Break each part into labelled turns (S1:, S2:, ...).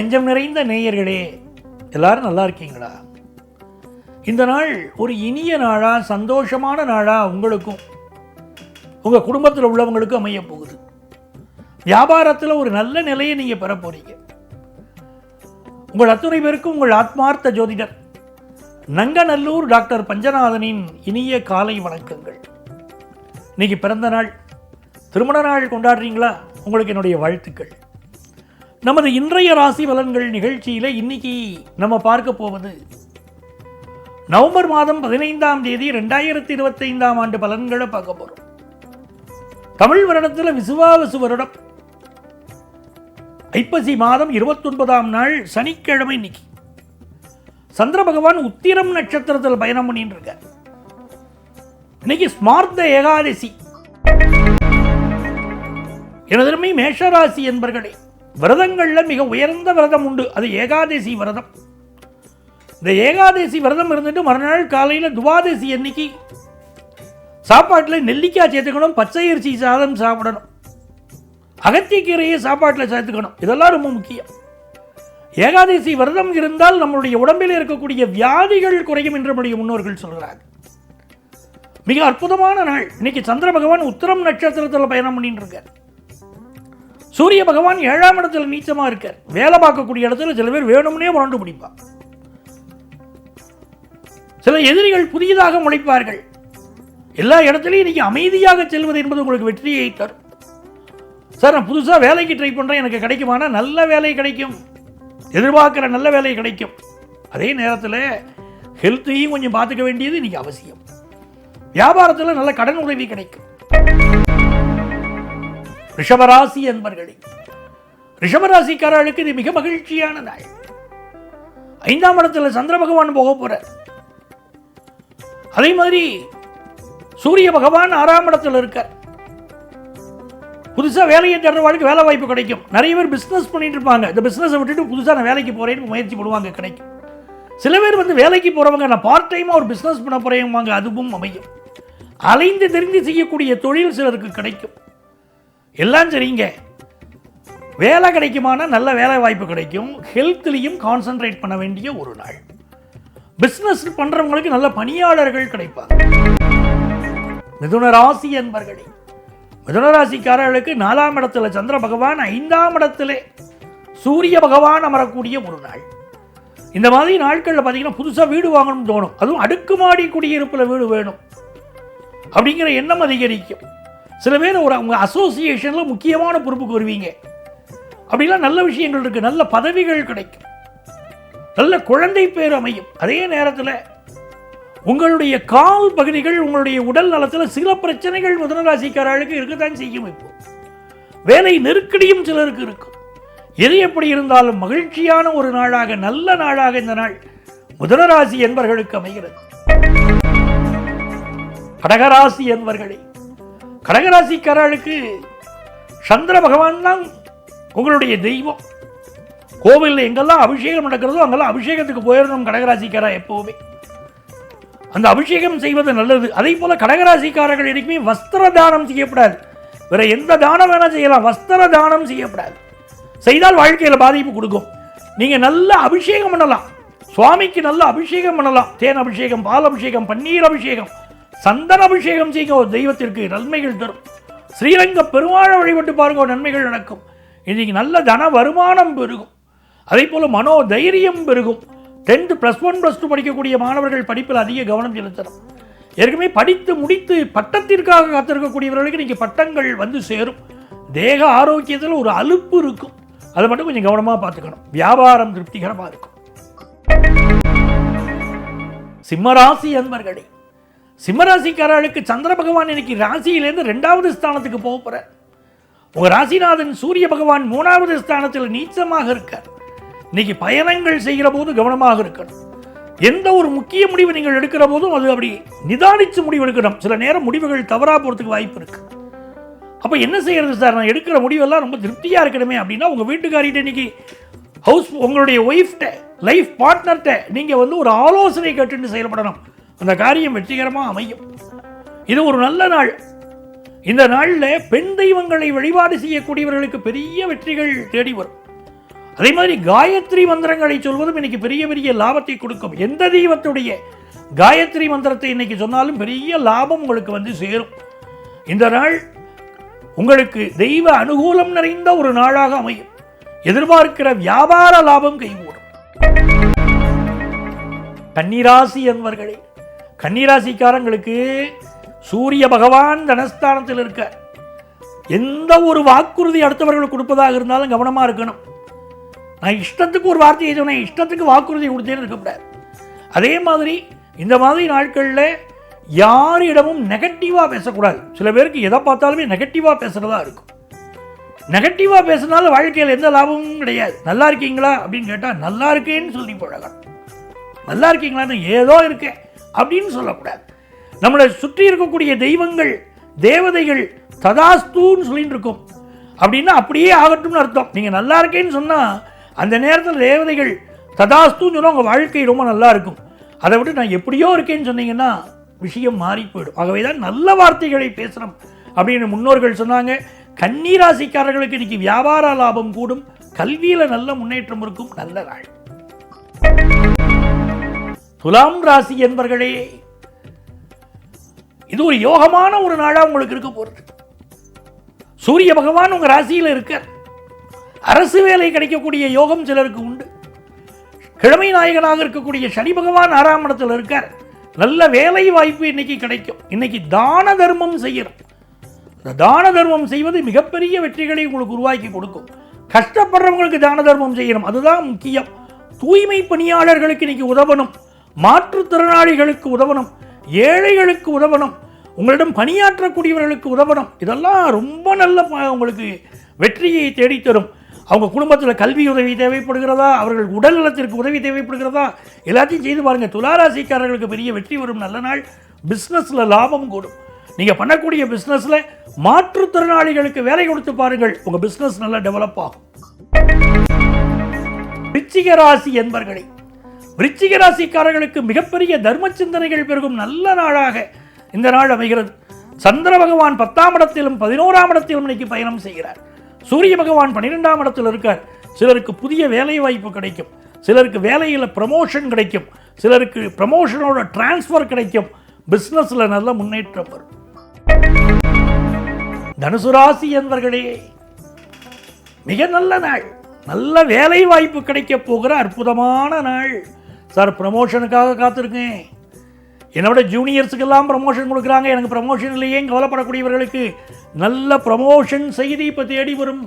S1: நெஞ்சம் நிறைந்த நேயர்களே, எல்லாரும் நல்லா இருக்கீங்களா? இந்த நாள் ஒரு இனிய நாளா, சந்தோஷமான நாளா உங்களுக்கும் உங்கள் குடும்பத்தில் உள்ளவங்களுக்கும் அமைய போகுது. வியாபாரத்தில் ஒரு நல்ல நிலையை நீங்கள் பெற போறீங்க. உங்கள் அத்துணை பேருக்கும் உங்கள் ஆத்மார்த்த ஜோதிடர் நங்கநல்லூர் டாக்டர் பஞ்சநாதனின் இனிய காலை வணக்கங்கள். இன்னைக்கு பிறந்த நாள், திருமண நாள் கொண்டாடுறீங்களா? உங்களுக்கு என்னுடைய வாழ்த்துக்கள். நமது இன்றைய ராசி பலன்கள் நிகழ்ச்சியில் இன்னைக்கு நம்ம பார்க்க போவது நவம்பர் மாதம் 15ஆம் தேதி 2025ஆம் ஆண்டு பலன்களை பார்க்க போறோம். தமிழ் வருடத்தில் விசுவாவசு வருடம் ஐப்பசி மாதம் 29ஆம் நாள் சனிக்கிழமை. இன்னைக்கு சந்திர பகவான் உத்திரம் நட்சத்திரத்தில் பயணம் பண்ணிட்டு இருக்கார். இன்னைக்கு ஸ்மார்த்த ஏகாதசி. எனதருமை மேஷராசி என்பர்களே, விரதங்கள்ல மிக உயர்ந்த விரதம் உண்டு, அது ஏகாதசி விரதம். இந்த ஏகாதசி விரதம் இருந்துட்டு மறுநாள் காலையில் துவாதசி அன்னைக்கு சாப்பாட்டில் நெல்லிக்காய் சேர்த்துக்கணும், பச்சை அரிசி சாதம் சாப்பிடணும், அகத்திக்கீரையை சாப்பாட்டில் சேர்த்துக்கணும். இதெல்லாம் ரொம்ப முக்கியம். ஏகாதசி விரதம் இருந்தால் நம்மளுடைய உடம்பில் இருக்கக்கூடிய வியாதிகள் குறையும் என்று நம்முடைய முன்னோர்கள் சொல்கிறாங்க. மிக அற்புதமான நாள். இன்னைக்கு சந்திர பகவான் உத்திரம் நட்சத்திரத்தில் பயணம் பண்ணிட்டு இருக்கார். சூரிய பகவான் 7ஆம் இடத்துல நீச்சமா இருக்கார். வேலை பார்க்கக்கூடிய இடத்துல சில பேர் வேணும்னே புரண்டு பிடிப்பார். சில எதிரிகள் புதியதாக முளைப்பார்கள். எல்லா இடத்துலையும் இன்னைக்கு அமைதியாக செல்வது என்பது உங்களுக்கு வெற்றியை தரும். சார், நான் புதுசாக வேலைக்கு ட்ரை பண்ணுறேன், எனக்கு கிடைக்குமானா நல்ல வேலை கிடைக்கும், எதிர்பார்க்குற நல்ல வேலை கிடைக்கும். அதே நேரத்தில் ஹெல்த்தையும் கொஞ்சம் பார்த்துக்க வேண்டியது இன்னைக்கு அவசியம். வியாபாரத்தில் நல்ல கடன் உதவி கிடைக்கும். ரிஷபராசி என்பர்களே, ரிஷபராசிக்காரர்களுக்கு இது மிக மகிழ்ச்சியான நாள். 5ஆம் இடத்துல சந்திர பகவான் போக போறார். அதே மாதிரி சூரிய பகவான் 6ஆம் இடத்துல இருக்கார். புதுசாக வேலையை தேடுறவங்களுக்கு வேலை வாய்ப்பு கிடைக்கும். நிறைய பேர் பிஸ்னஸ் பண்ணிட்டு இருப்பாங்க. இந்த பிஸ்னஸை விட்டுட்டு புதுசாக நான் வேலைக்கு போறேன்னு முயற்சி பண்ணுவாங்க, கிடைக்கும். சில பேர் வேலைக்கு போறவங்க நான் பார்ட் டைமா ஒரு பிஸ்னஸ் பண்ண போறேன், அதுவும் அமையும். அலைந்து தெரிந்து செய்யக்கூடிய தொழில் சிலருக்கு கிடைக்கும். எல்லாம் சரிங்க. வேலை கிடைக்குமானா நல்ல வேலை வாய்ப்பு கிடைக்கும். ஹெல்த்லையும் கான்சென்ட்ரேட் பண்ண வேண்டிய ஒரு நாள். பிஸ்னஸ் பண்றவங்களுக்கு நல்ல பணியாளர்கள் கிடைப்பாங்க. மிதுன ராசி என்பர்களே, மிதுன ராசிக்காரர்களுக்கு 4ஆம் இடத்துல சந்திர பகவான், 5ஆம் இடத்துல சூரிய பகவான் அமரக்கூடிய ஒரு நாள். இந்த மாதிரி நாட்களில் பார்த்தீங்கன்னா புதுசாக வீடு வாங்கணும்னு தோணும். அதுவும் அடுக்குமாடி குடியிருப்பில் வீடு வேணும் அப்படிங்கிற எண்ணம் அதிகரிக்கும். சில பேர் அவங்க அசோசியேஷனில் முக்கியமான பொறுப்புக்கு வருவீங்க. அப்படிலாம் நல்ல விஷயங்கள் இருக்குது. நல்ல பதவிகள் கிடைக்கும். நல்ல குழந்தை பேர் அமையும். அதே நேரத்தில் உங்களுடைய கால் பகுதிகள், உங்களுடைய உடல் நலத்தில் சில பிரச்சனைகள் மிதுனராசிக்காரர்களுக்கு இருக்கத்தான் செய்யும். இப்போ வேலை நெருக்கடியும் சிலருக்கு இருக்கும். எது எப்படி இருந்தாலும் மகிழ்ச்சியான ஒரு நாளாக, நல்ல நாளாக இந்த நாள் மிதுனராசி என்பவர்களுக்கு அமைகிறது. கடகராசி என்பவர்களே, கடகராசிக்காரர்களுக்கு சந்திர பகவான் தான் உங்களுடைய தெய்வம். கோவிலில் எங்கெல்லாம் அபிஷேகம் நடக்கிறதோ அங்கெல்லாம் அபிஷேகத்துக்கு போயிடணும் கடகராசிக்காரா எப்போவுமே. அந்த அபிஷேகம் செய்வது நல்லது. அதே போல கடகராசிக்காரர்கள் எதுக்குமே வஸ்திர தானம் செய்யப்படாது. வேற எந்த தானம் வேணா செய்யலாம், வஸ்திர தானம் செய்யப்படாது. செய்தால் வாழ்க்கையில் பாதிப்பு கொடுக்கும். நீங்க நல்ல அபிஷேகம் பண்ணலாம், சுவாமிக்கு நல்ல அபிஷேகம் பண்ணலாம். தேன் அபிஷேகம், பால் அபிஷேகம், பன்னீர் அபிஷேகம், சந்தன அபிஷேகம் செய்ய ஒரு தெய்வத்திற்கு நன்மைகள் தரும். ஸ்ரீரங்க பெருமாளை வழிபட்டு பாருங்க, நன்மைகள் நடக்கும். இன்னைக்கு நல்ல தன வருமானம் பெருகும். அதே போல மனோ தைரியம் பெருகும். 10th +1 +2 படிக்கக்கூடிய மாணவர்கள் படிப்பில் அதிக கவனம் செலுத்தணும். ஏற்கனவே படித்து முடித்து பட்டத்திற்காக காத்திருக்கக்கூடியவர்களுக்கு இன்னைக்கு பட்டங்கள் வந்து சேரும். தேக ஆரோக்கியத்தில் ஒரு அலுப்பு இருக்கும், அதை மட்டும் கொஞ்சம் கவனமாக பார்த்துக்கணும். வியாபாரம் திருப்திகரமாக இருக்கும். சிம்மராசி அன்பர்களே, சிம்மராசிக்காரர்களுக்கு சந்திர பகவான் இன்னைக்கு ராசியிலேருந்து 2வது ஸ்தானத்துக்கு போக போறார். உங்க ராசிநாதன் சூரிய பகவான் 3வது ஸ்தானத்தில் நீச்சமாக இருக்கார். இன்னைக்கு பயணங்கள் செய்கிற போது கவனமாக இருக்கணும். எந்த ஒரு முக்கிய முடிவு நீங்கள் எடுக்கிற போதும் அது அப்படி நிதானித்து முடிவு எடுக்கணும். சில நேரம் முடிவுகள் தவறா போறதுக்கு வாய்ப்பு இருக்கு. அப்ப என்ன செய்யறது சார், நான் எடுக்கிற முடிவெல்லாம் ரொம்ப திருப்தியா இருக்கணுமே அப்படின்னா உங்க வீட்டுக்காரிட்ட இன்னைக்கு உங்களுடைய ஒய்ஃப்ட, லைஃப் பார்ட்னர்கிட்ட நீங்க ஒரு ஆலோசனை கேட்டு செயல்படணும். அந்த காரியம் வெற்றிகரமாக அமையும். இது ஒரு நல்ல நாள். இந்த நாளில் பெண் தெய்வங்களை வழிபாடு செய்யக்கூடியவர்களுக்கு பெரிய வெற்றிகள் தேடி வரும். அதே மாதிரி காயத்ரி மந்திரங்களை சொல்வதும் இன்னைக்கு பெரிய பெரிய லாபத்தை கொடுக்கும். எந்த தெய்வத்துடைய காயத்ரி மந்திரத்தை இன்னைக்கு சொன்னாலும் பெரிய லாபம் உங்களுக்கு வந்து சேரும். இந்த நாள் உங்களுக்கு தெய்வ அனுகூலம் நிறைந்த ஒரு நாளாக அமையும். எதிர்பார்க்கிற வியாபார லாபம் கைகூடும். கன்னிராசி என்பவர்களே, கன்னிராசிக்காரங்களுக்கு சூரிய பகவான் தனஸ்தானத்தில் இருக்க எந்த ஒரு வாக்குறுதி அடுத்தவர்களுக்கு கொடுப்பதாக இருந்தாலும் கவனமாக இருக்கணும். நான் இஷ்டத்துக்கு ஒரு வார்த்தையை சொன்னேன், இஷ்டத்துக்கு வாக்குறுதி கொடுத்தேன்னு இருக்கக்கூடாது. அதே மாதிரி இந்த மாதிரி நாட்களில் யாரிடமும் நெகட்டிவாக பேசக்கூடாது. சில பேருக்கு எதை பார்த்தாலுமே நெகட்டிவாக பேசுகிறதா இருக்கும். நெகட்டிவாக பேசுனால வாழ்க்கையில் எந்த லாபமும் கிடையாது. நல்லா இருக்கீங்களா அப்படின்னு கேட்டால் நல்லா இருக்கேன்னு சொல்லி பழகணும். நல்லா இருக்கீங்களான்னு ஏதோ இருக்கேன் அப்படின்னு சொல்லக்கூடாது. நம்மளை சுற்றி இருக்கக்கூடிய தெய்வங்கள் தேவதைகள் ததாஸ்தூன்னு சொல்லிட்டு இருக்கும். அப்படின்னா அப்படியே ஆகட்டும்னு அர்த்தம். நீங்கள் நல்லா இருக்கேன்னு சொன்னால் அந்த நேரத்தில் தேவதைகள் ததாஸ்தூன்னு சொன்னால் உங்கள் வாழ்க்கை ரொம்ப நல்லா இருக்கும். அதை விட்டு நான் எப்படியோ இருக்கேன்னு சொன்னீங்கன்னா விஷயம் மாறி போயிடும். ஆகவே தான் நல்ல வார்த்தைகளை பேசணும் அப்படின்னு முன்னோர்கள் சொன்னாங்க. கன்னிராசிக்காரர்களுக்கு இன்னைக்கு வியாபார லாபம் கூடும். கல்வியில் நல்ல முன்னேற்றம் இருக்கும். நல்ல நாள். துலாம் ராசி என்பவர்களே, இது ஒரு யோகமான ஒரு நாளா உங்களுக்கு இருக்க போறது. சூரிய பகவான் உங்க ராசியில் இருக்க அரசு வேலை கிடைக்கக்கூடிய யோகம் சிலருக்கு உண்டு. கிழமை நாயகனாக இருக்கக்கூடிய சனி பகவான் 6ஆம் இடத்தில் இருக்கார். நல்ல வேலை வாய்ப்பு இன்னைக்கு கிடைக்கும். இன்னைக்கு தான தர்மம் செய்யணும். இந்த தான தர்மம் செய்வது மிகப்பெரிய வெற்றிகளை உங்களுக்கு உருவாக்கி கொடுக்கும். கஷ்டப்படுறவங்களுக்கு தான தர்மம் செய்யணும், அதுதான் முக்கியம். தூய்மை பணியாளர்களுக்கு இன்னைக்கு உதவணும். மாற்றுத்திறனாளிகளுக்கு உதவணும். ஏழைகளுக்கு உதவணும். உங்களிடம் பணியாற்றக்கூடியவர்களுக்கு உதவணும். இதெல்லாம் ரொம்ப நல்ல உங்களுக்கு வெற்றியை தேடித்தரும். அவங்க குடும்பத்தில் கல்வி உதவி தேவைப்படுகிறதா, அவர்கள் உடல் நலத்திற்கு உதவி தேவைப்படுகிறதா, எல்லாத்தையும் செய்து பாருங்கள். துளாராசிக்காரர்களுக்கு பெரிய வெற்றி வரும். நல்ல நாள். பிஸ்னஸில் லாபம் கூடும். நீங்கள் பண்ணக்கூடிய பிஸ்னஸில் மாற்றுத்திறனாளிகளுக்கு வேலை கொடுத்து பாருங்கள். உங்கள் பிஸ்னஸ் நல்லா டெவலப் ஆகும். விருச்சிக ராசி என்பவர்களே, விருச்சிக ராசிக்காரர்களுக்கு மிகப்பெரிய தர்ம சிந்தனைகள் பெருகும் நல்ல நாளாக இந்த நாள் அமைகிறது. சந்திர பகவான் 10ஆம் இடத்திலும் 11ஆம் இடத்திலும் இன்னைக்கு பயணம் செய்கிறார். சூரிய பகவான் 12ஆம் இடத்தில் இருக்கார். சிலருக்கு புதிய வேலை வாய்ப்பு கிடைக்கும். சிலருக்கு வேலையில் ப்ரமோஷன் கிடைக்கும். சிலருக்கு ப்ரமோஷனோட டிரான்ஸ்ஃபர் கிடைக்கும். பிஸ்னஸில் நல்ல முன்னேற்றம் வரும். தனுசு ராசி என்பவர்களே, மிக நல்ல நாள். நல்ல வேலை வாய்ப்பு கிடைக்க போகிற அற்புதமான நாள். சார் ப்ரமோஷனுக்காக காத்திருக்கேன், என்னோட ஜூனியர்ஸுக்கெல்லாம் ப்ரமோஷன் கொடுக்குறாங்க, எனக்கு ப்ரமோஷன் இல்லையே கவலைப்படக்கூடியவர்களுக்கு நல்ல ப்ரமோஷன் செய்தி இப்போ தேடி வரும்.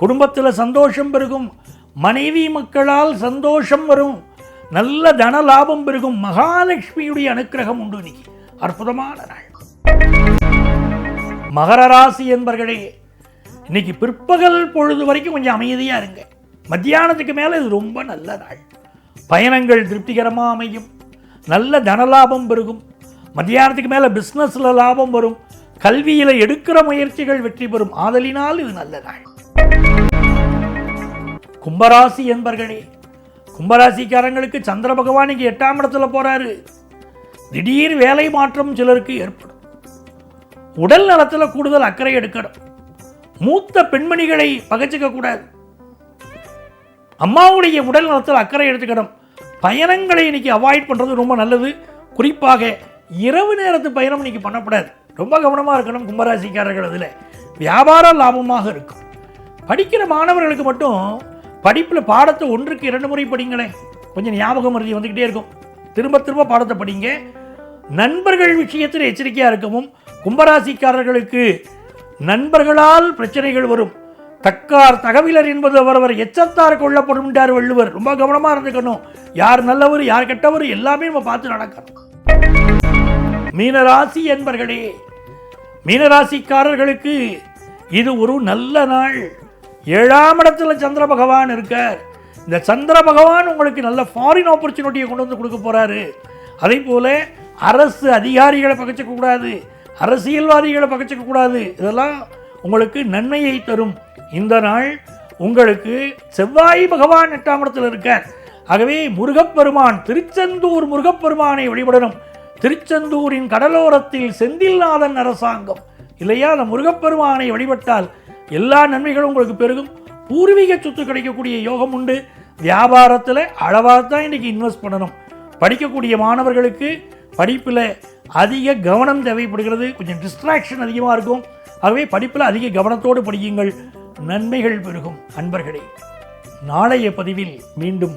S1: குடும்பத்தில் சந்தோஷம் பெருகும். மனைவி மக்களால் சந்தோஷம் வரும். நல்ல தன லாபம் பெருகும். மகாலட்சுமியுடைய அனுக்கிரகம் உண்டு. இன்னைக்கு அற்புதமான நாள். மகர ராசி என்பவர்களே, இன்னைக்கு பிற்பகல் பொழுது வரைக்கும் கொஞ்சம் அமைதியாக இருங்க. மத்தியானத்துக்கு மேலே இது ரொம்ப நல்ல நாள். பயணங்கள் திருப்திகரமாக அமையும். நல்ல தனலாபம் பெருகும். மத்தியானத்துக்கு மேலே பிஸ்னஸில் லாபம் வரும். கல்வியில் எடுக்கிற முயற்சிகள் வெற்றி பெறும். ஆதலினால் இது நல்ல நாள். கும்பராசி என்பர்களே, கும்பராசிக்காரங்களுக்கு சந்திர பகவான் இங்கே 8ஆம் இடத்துல போறாரு. திடீர் வேலை மாற்றம் சிலருக்கு ஏற்படும். உடல் நலத்தில் கூடுதல் அக்கறை எடுக்கணும். மூத்த பெண்மணிகளை பகைச்சிக்க கூடாது. அம்மாவுடைய உடல் நலத்தில் அக்கறை எடுத்துக்கணும். பயணங்களை இன்னைக்கு அவாய்ட் பண்ணுறது ரொம்ப நல்லது. குறிப்பாக இரவு நேரத்து பயணம் இன்னைக்கு பண்ணக்கூடாது. ரொம்ப கவனமாக இருக்கணும் கும்பராசிக்காரர்கள். அதில் வியாபார லாபமாக இருக்கும். படிக்கிற மாணவர்களுக்கு மட்டும் படிப்பில் பாடத்தை 1க்கு 2 முறை படிங்களேன். கொஞ்சம் ஞாபகம் மறதி வந்துக்கிட்டே இருக்கும். திரும்ப திரும்ப பாடத்தை படிங்க. நண்பர்கள் விஷயத்தில் எச்சரிக்கையாக இருக்கவும். கும்பராசிக்காரர்களுக்கு நண்பர்களால் பிரச்சனைகள் வரும். தக்கார் தகவலர் என்பது அவரவர் எச்சத்தார் கொள்ளப்படும் என்றார் வள்ளுவர். ரொம்ப கவனமாக இருந்துக்கணும். யார் நல்லவர் யார் கெட்டவர் எல்லாமே நம்ம பார்த்து நடக்கணும். மீனராசி என்பர்களே, மீனராசிக்காரர்களுக்கு இது ஒரு நல்ல நாள். 7ஆம் இடத்துல சந்திர பகவான் இருக்கார். இந்த சந்திர பகவான் உங்களுக்கு நல்ல ஃபாரின் ஆப்பர்ச்சுனிட்டியை கொண்டு வந்து கொடுக்க போறாரு. அதே போல அரசு அதிகாரிகளை பகைச்சிக்க கூடாது. அரசியல்வாதிகளை பகைச்சிக்க கூடாது. இதெல்லாம் உங்களுக்கு நன்மையை தரும். இந்த நாள் உங்களுக்கு செவ்வாய் பகவான் 8ஆம் இடத்தில் இருக்கார். ஆகவே முருகப்பெருமான், திருச்செந்தூர் முருகப்பெருமானை வழிபடணும். திருச்செந்தூரின் கடலோரத்தில் செந்தில்நாதன் அரசாங்கம் இல்லையா, அந்த முருகப்பெருமானை வழிபட்டால் எல்லா நன்மைகளும் உங்களுக்கு பெருகும். பூர்வீக சொத்து கிடைக்கக்கூடிய யோகம் உண்டு. வியாபாரத்தில் அளவாக தான் இன்றைக்கி இன்வெஸ்ட் பண்ணணும். படிக்கக்கூடிய மாணவர்களுக்கு படிப்பில் அதிக கவனம் தேவைப்படுகிறது. கொஞ்சம் டிஸ்ட்ராக்ஷன் அதிகமாக இருக்கும். ஆகவே படிப்பில் அதிக கவனத்தோடு படியுங்கள், நன்மைகள் பெருகும். அன்பர்களே, நாளைய பதிவில் மீண்டும்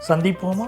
S1: சந்திப்போமா?